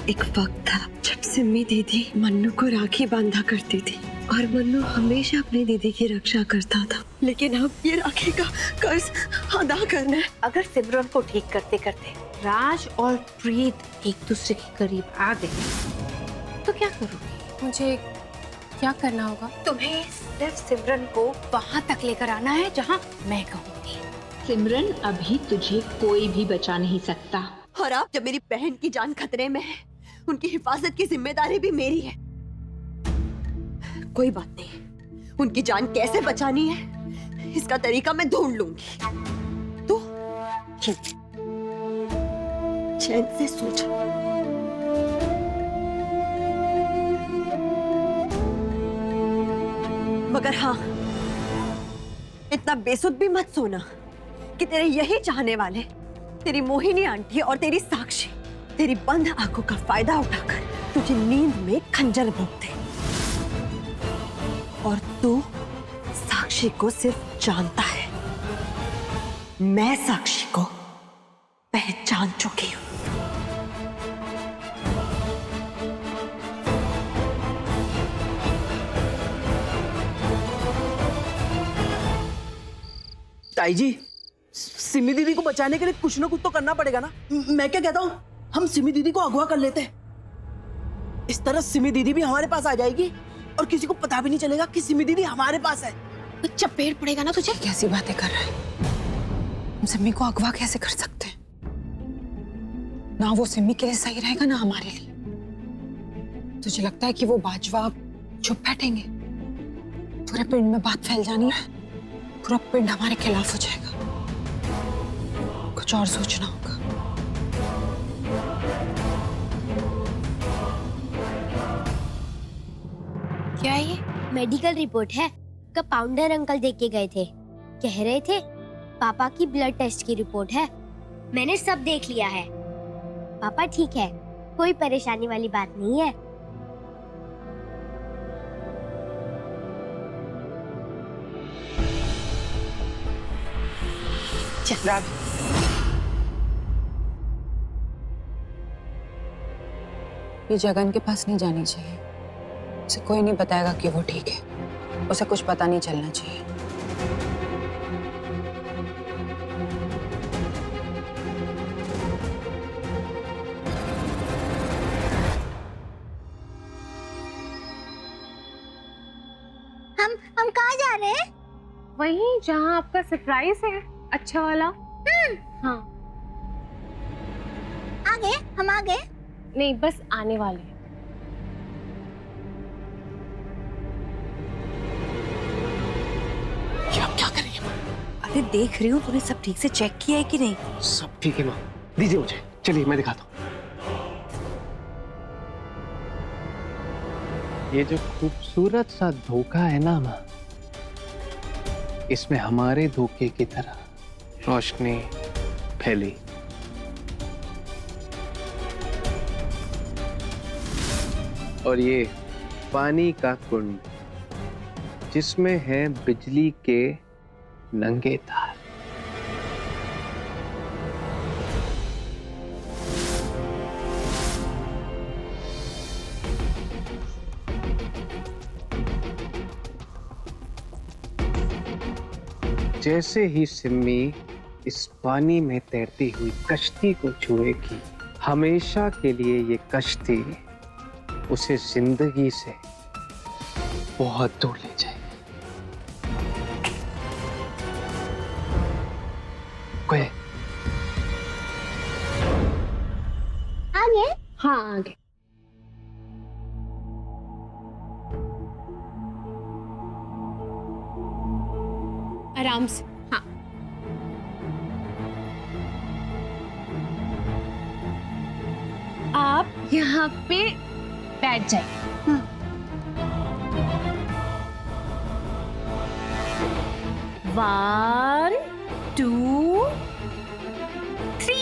एक वक्त था जब सिम्मी दीदी मन्नू को राखी बांधा करती थी और मन्नू हमेशा अपनी दीदी की रक्षा करता था, लेकिन अब ये राखी का कर्ज अदा करना है। अगर सिमरन को ठीक करते करते राज और प्रीत एक दूसरे के करीब आ गए तो क्या करोगी? मुझे क्या करना होगा? तुम्हें सिर्फ सिमरन को वहां तक लेकर आना है जहां मैं कहूंगी। सिमरन, अभी तुझे कोई भी बचा नहीं सकता। और अब जब मेरी बहन की जान खतरे में है, उनकी हिफाजत की जिम्मेदारी भी मेरी है। कोई बात नहीं, उनकी जान कैसे बचानी है इसका तरीका मैं ढूंढ लूंगी। तो चैन से सोच। मगर हाँ, इतना बेसुध भी मत सोना कि तेरे यही चाहने वाले तेरी मोहिनी आंटी और तेरी साक्षी तेरी बंद आंखों का फायदा उठाकर तुझे नींद में खंजर भोंक दे। और तू साक्षी को सिर्फ जानता है, मैं साक्षी को पहचान चुकी हूं। ताई जी, सिमी दीदी को बचाने के लिए कुछ ना कुछ तो करना पड़ेगा ना। मैं क्या कहता हूँ, हम सिमी दीदी को अगवा कर लेते हैं। इस तरह सिमी दीदी भी हमारे पास आ जाएगी और किसी को पता भी नहीं चलेगा कि सिमी दीदी हमारे पास है। बच्चा पेड़ पड़ेगा ना तुझे। कैसी बातें कर रहा है? हम सिम्मी को अगवा कैसे कर सकते हैं? ना वो सिम्मी के लिए सही रहेगा ना हमारे लिए। तुझे लगता है कि वो बाजवा चुप बैठेंगे? पूरे पिंड में बात फैल जानी है, पूरा पिंड हमारे खिलाफ हो जाएगा। कुछ और सोचना होगा। क्या ये मेडिकल रिपोर्ट है? कब पाउंडर अंकल देख के गए थे, कह रहे थे पापा की ब्लड टेस्ट की रिपोर्ट है। मैंने सब देख लिया है, पापा ठीक है, कोई परेशानी वाली बात नहीं है। चल ये जगन के पास नहीं जानी चाहिए। उसे कोई नहीं बताएगा कि वो ठीक है। उसे कुछ पता नहीं चलना चाहिए। हम कहाँ जा रहे हैं? वहीं जहाँ आपका सरप्राइज है, अच्छा वाला। हाँ। आ गए? हम आ गए? नहीं, बस आने वाले हैं। ये आप क्या करेंगे माँ? अरे देख रही हूँ, तूने सब ठीक से चेक किया है कि नहीं? सब ठीक है माँ, दीजिए मुझे, चलिए मैं दिखाता हूँ। ये जो खूबसूरत सा धोखा है ना माँ, इसमें हमारे धोखे की तरह रोशनी फैली। और ये पानी का कुंड जिसमें है बिजली के नंगे तार। जैसे ही सिम्मी इस पानी में तैरती हुई कश्ती को छुएगी, हमेशा के लिए ये कश्ती उसे जिंदगी से बहुत दूर ले जाएगी। कोई आगे? हाँ, आगे। आराम से। हाँ। आप यहाँ पे बैठ जाइए। One, two, three.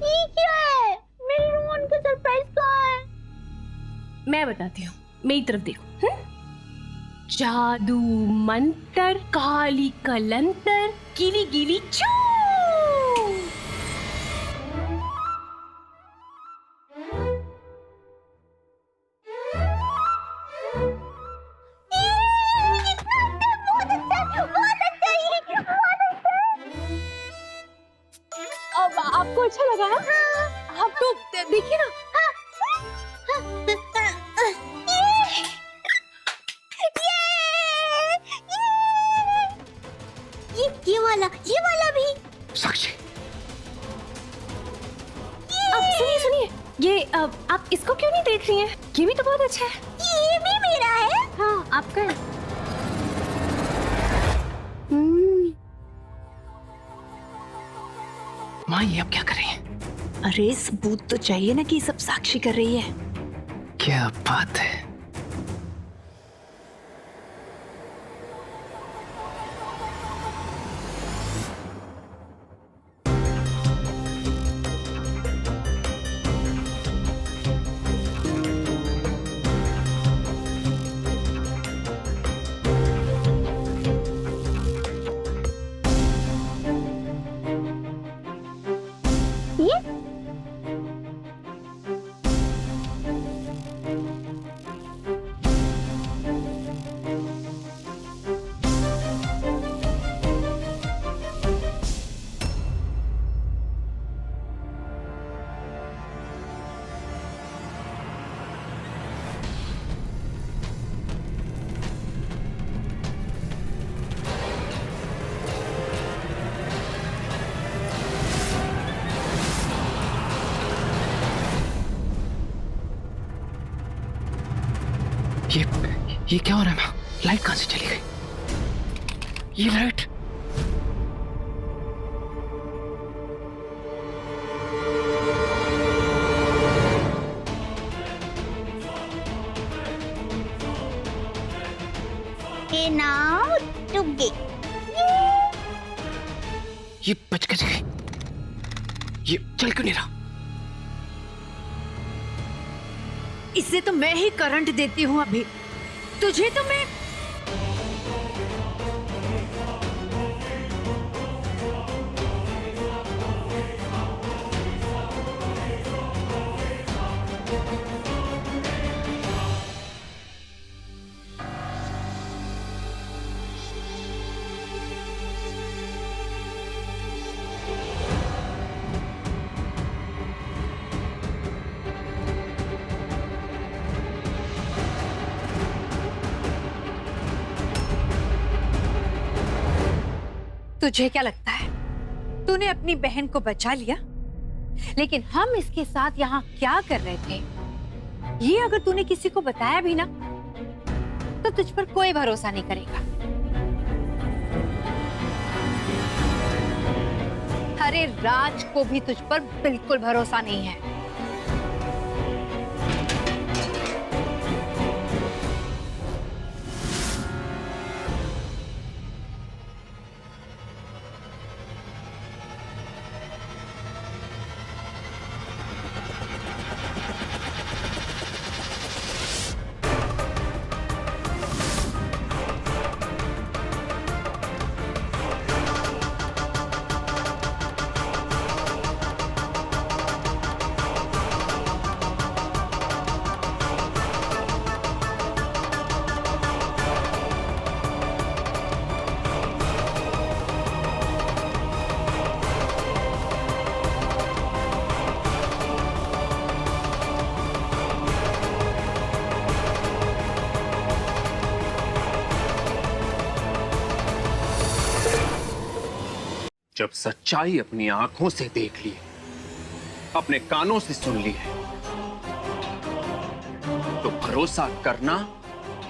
ये क्या है? मेरी रोहन का सरप्राइज कहाँ है? मैं बताती हूँ। मेरी तरफ देखो। जादू मंतर काली कलंतर गिली गिली चू। अब आपको अच्छा लगा ना? आप तो देखिए ना। ये वाला भी। साक्षी, अब सुनिए सुनिए, ये आप इसको क्यों नहीं देख रही हैं? ये भी तो बहुत अच्छा है। ये भी मेरा है। हाँ, आपका है। माँ ये अब क्या करें? अरे सबूत तो चाहिए ना कि ये सब साक्षी कर रही है। क्या बात है। ये क्या हो रहा है माँ? लाइट कहां से चली गई? ये लाइट ये नाव डूब गई। ये बच कैसे गई? ये चल क्यों नहीं रहा? इससे तो मैं ही करंट देती हूँ अभी। तुझे तो मैं तुझे क्या लगता है तूने अपनी बहन को बचा लिया? लेकिन हम इसके साथ यहाँ क्या कर रहे थे, ये अगर तूने किसी को बताया भी ना तो तुझ पर कोई भरोसा नहीं करेगा। अरे राज को भी तुझ पर बिल्कुल भरोसा नहीं है। जब सच्चाई अपनी आंखों से देख ली, अपने कानों से सुन ली है, तो भरोसा करना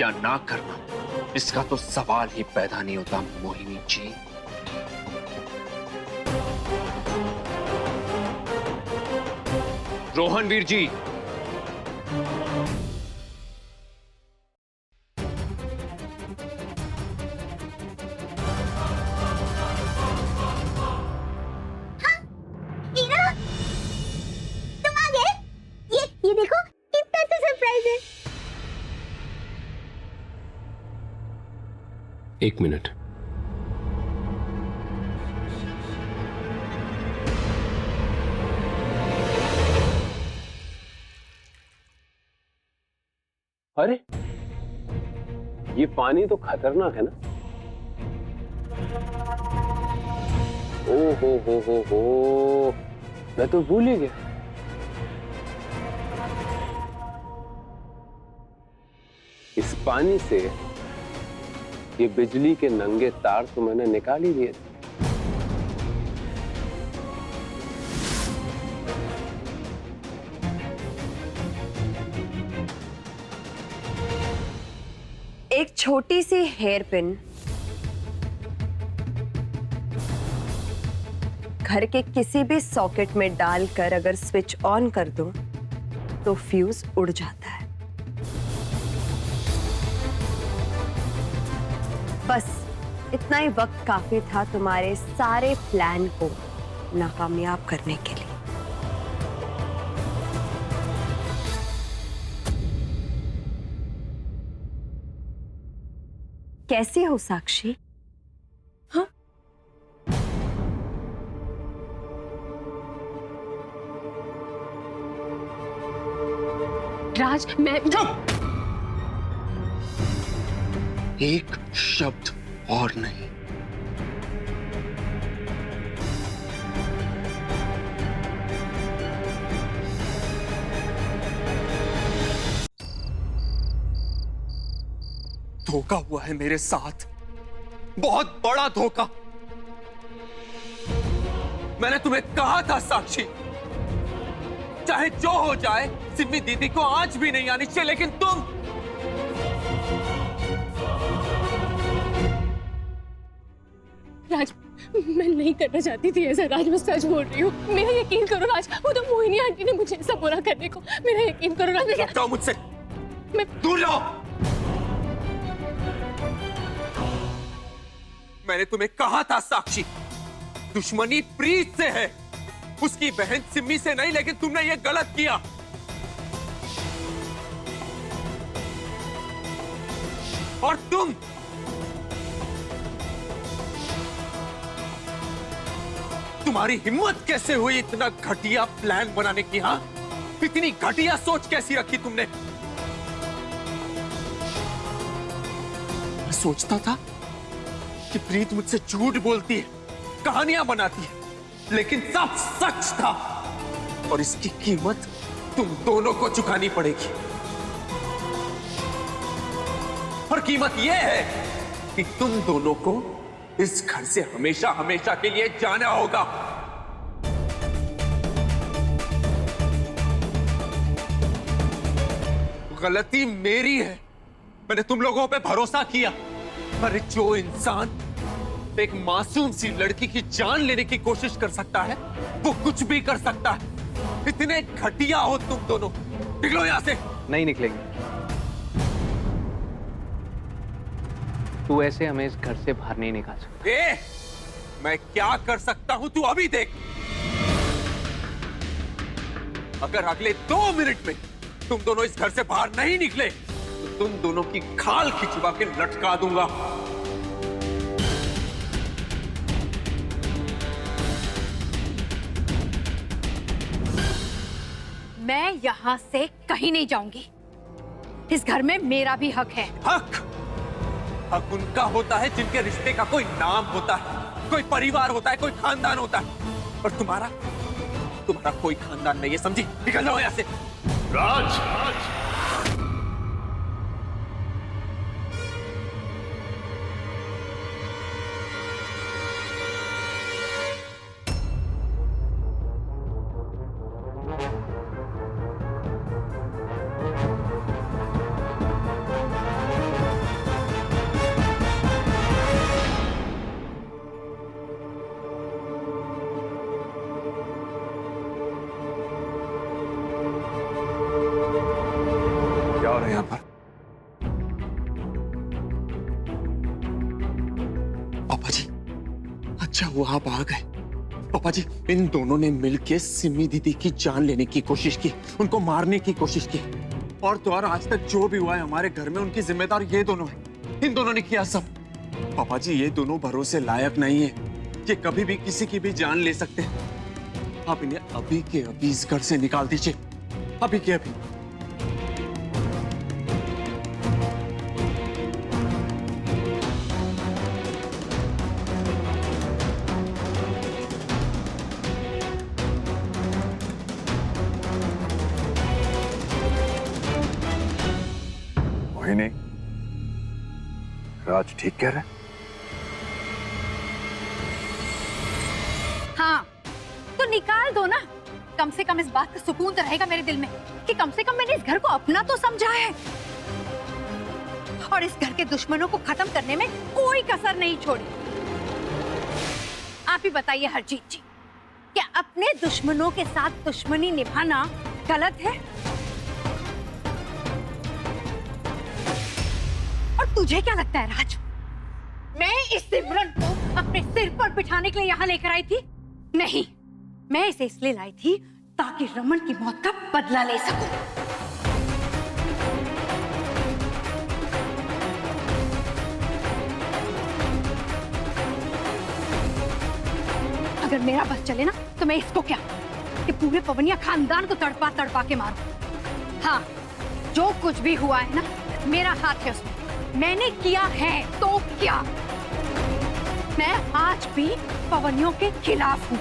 या ना करना, इसका तो सवाल ही पैदा नहीं होता मोहिनी जी। रोहनवीर जी, तुम आ गए? ये देखो कितना तो सरप्राइज है। एक मिनट। अरे ये पानी तो खतरनाक है ना। ओ हो, मैं तो भूल ही गया। इस पानी से ये बिजली के नंगे तार तो मैंने निकाल ही दिए थे। एक छोटी सी हेयर पिन घर के किसी भी सॉकेट में डालकर अगर स्विच ऑन कर दूं तो फ्यूज उड़ जाता है। बस इतना ही वक्त काफी था तुम्हारे सारे प्लान को नाकामयाब करने के लिए। कैसी हो साक्षी? हाँ? राज, मैं एक शब्द और नहीं। धोखा हुआ है मेरे साथ, बहुत बड़ा धोखा। मैंने तुम्हें कहा था साक्षी, चाहे जो हो जाए सिम्मी दीदी को आज भी नहीं आनी चाहिए, लेकिन तुम राज, मैं नहीं करना चाहती थी ऐसा। राज, मैं सच बोल रही हूँ, मेरा यकीन करो राज। वो तो मोहिनी आंटी ने मुझे ऐसा बुरा करने को, मेरा यकीन करो राज। मत जाओ मुझसे, मैं दूर जाओ। मैंने तुम्हें कहा था साक्षी, दुश्मनी प्रीत से है, उसकी बहन सिम्मी से नहीं, लेकिन तुमने ये गलत किया। और तुम्हारी हिम्मत कैसे हुई इतना घटिया प्लान बनाने की? हाँ, इतनी घटिया सोच कैसी रखी तुमने? मैं सोचता था कि प्रीत मुझसे झूठ बोलती है, कहानियां बनाती है, लेकिन सब सच था और इसकी कीमत तुम दोनों को चुकानी पड़ेगी। और कीमत यह है कि तुम दोनों को इस घर से हमेशा हमेशा के लिए जाना होगा। गलती मेरी है, मैंने तुम लोगों पे भरोसा किया। पर जो इंसान एक मासूम सी लड़की की जान लेने की कोशिश कर सकता है, वो कुछ भी कर सकता है। इतने घटिया हो तुम दोनों। निकलो यहां से। नहीं निकलेंगे। तू ऐसे हमें इस घर से बाहर नहीं निकाल सकता। मैं क्या कर सकता हूं तू अभी देख। अगर अगले 2 मिनट में तुम दोनों इस घर से बाहर नहीं निकले तो तुम दोनों की खाल खिंचवा के लटका दूंगा। मैं यहाँ से कहीं नहीं जाऊंगी। इस घर में मेरा भी हक है। हक उनका होता है जिनके रिश्ते का कोई नाम होता है, कोई परिवार होता है, कोई खानदान होता है। और तुम्हारा कोई खानदान नहीं है, समझी? निकल जाओ यहाँ से। राज, क्या हो रहा है यहाँ पर? पापा जी, अच्छा हुआ आप आ गए। पापा जी, इन दोनों ने मिलकर सिमी दीदी की जान लेने की कोशिश की, उनको मारने की कोशिश की। और तो और आज तक जो भी हुआ है हमारे घर में, उनकी जिम्मेदार ये दोनों हैं। इन दोनों ने किया सब। पापा जी, ये दोनों भरोसे लायक नहीं है। ये कभी भी किसी की भी जान ले सकते हैं। आप इन्हें अभी के अभी इस घर से निकाल दीजिए, अभी के अभी। मोहिनी, राज ठीक कह रहा है? हाँ, तो निकाल दो ना। कम से कम इस बात का सुकून तो रहेगा मेरे दिल में कि कम से कम मैंने इस घर को अपना तो समझा है और इस घर के दुश्मनों को खत्म करने में कोई कसर नहीं छोड़ी। आप ही बताइए हरजीत जी, क्या अपने दुश्मनों के साथ दुश्मनी निभाना गलत है? और तुझे क्या लगता है राज, मैं इस सिमरन को अपने सिर पर बिठाने के लिए यहाँ लेकर आई थी? नहीं, मैं इसे इसलिए लाई थी ताकि रमन की मौत का बदला ले सकूं। अगर मेरा बस चले ना तो मैं इसको क्या कि पूरे पवनिया खानदान को तड़पा तड़पा के मारूं। हाँ, जो कुछ भी हुआ है ना, मेरा हाथ है उसमें। मैंने किया है तो क्या? मैं आज भी पवनियों के खिलाफ हूं।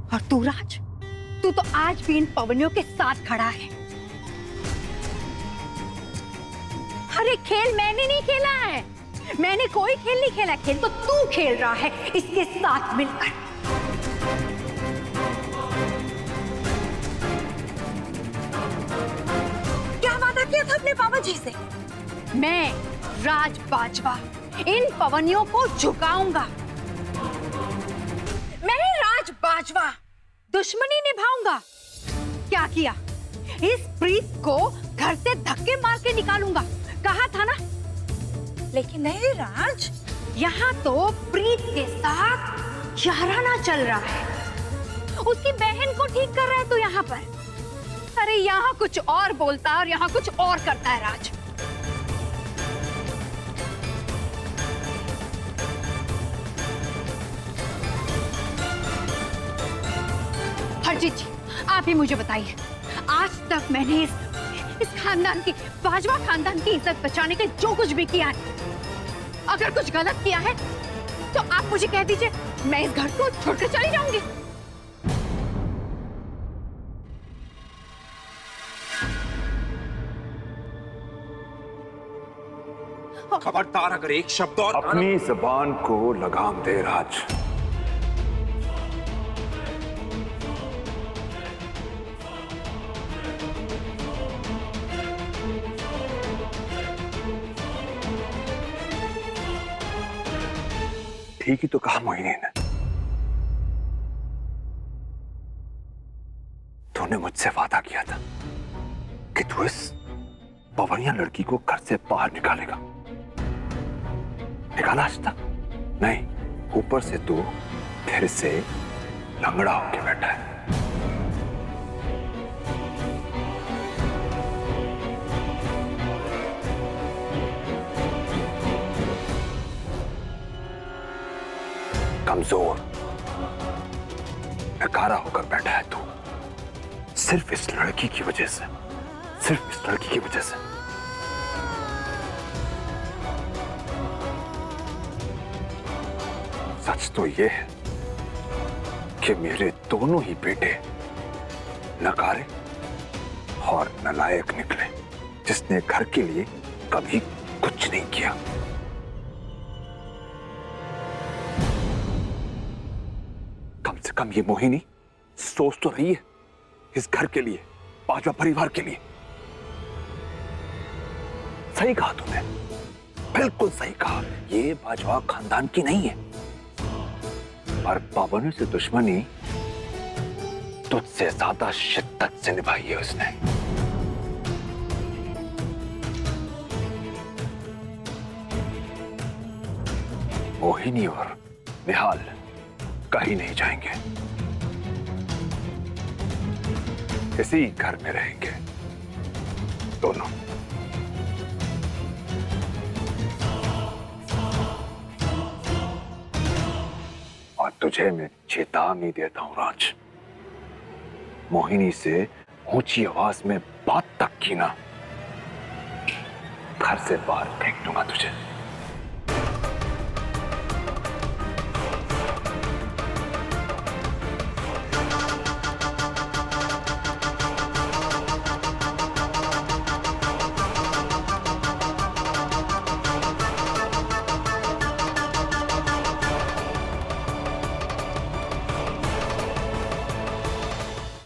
और तू राज, तू तो आज भी इन पवनियों के साथ खड़ा है। अरे खेल मैंने नहीं खेला है, मैंने कोई खेल नहीं खेला, खेल तो तू खेल रहा है इसके साथ मिलकर। क्या वादा किया था अपने बाबा जी से? मैं राज बाजवा इन पवनियों को झुकाऊंगा। मैं राज बाजवा दुश्मनी निभाऊंगा। क्या किया? इस प्रीत को घर से धक्के मार के निकालूंगा, कहा था ना। लेकिन नहीं राज, यहाँ तो प्रीत के साथ याराना चल रहा है। उसकी बहन को ठीक कर रहा है तो यहाँ पर। अरे यहाँ कुछ और बोलता है और यहाँ कुछ और करता है राज। हरजीत जी, आप ही मुझे बताइए, आज तक मैंने इस खानदान की, बाजवा खानदान की इज्जत बचाने के लिए जो कुछ भी किया है, अगर कुछ गलत किया है तो आप मुझे कह दीजिए, मैं इस घर को छोड़कर चली जाऊंगी। खबरदार, अगर एक शब्द और अपनी जबान को लगाम दे राज। ठीक ही तो कहा मोहिनी ने। तूने मुझसे वादा किया था कि तू इस पवनिया लड़की को घर से बाहर निकालेगा। निकाला आज तक? नहीं, ऊपर से तू फिर से लंगड़ा होके बैठा है। कमजोर, नकारा होकर बैठा है तू, सिर्फ इस लड़की की वजह से, सिर्फ इस लड़की की वजह से। सच तो ये है कि मेरे दोनों ही बेटे नकारे और नालायक निकले, जिसने घर के लिए कभी कुछ नहीं किया। कम से कम ये मोहिनी सोच तो रही है इस घर के लिए, बाजवा परिवार के लिए। सही कहा तुमने, बिल्कुल सही कहा। ये बाजवा खानदान की नहीं है और पवनियों से दुश्मनी तुझसे ज्यादा शिद्दत से निभाई है उसने। मोहिनी और निहाल कहीं नहीं जाएंगे, इसी घर में रहेंगे दोनों। तुझे मैं चेतावनी देता हूं राज, मोहिनी से ऊंची आवाज में बात तक की ना, घर से बाहर फेंक दूंगा तुझे।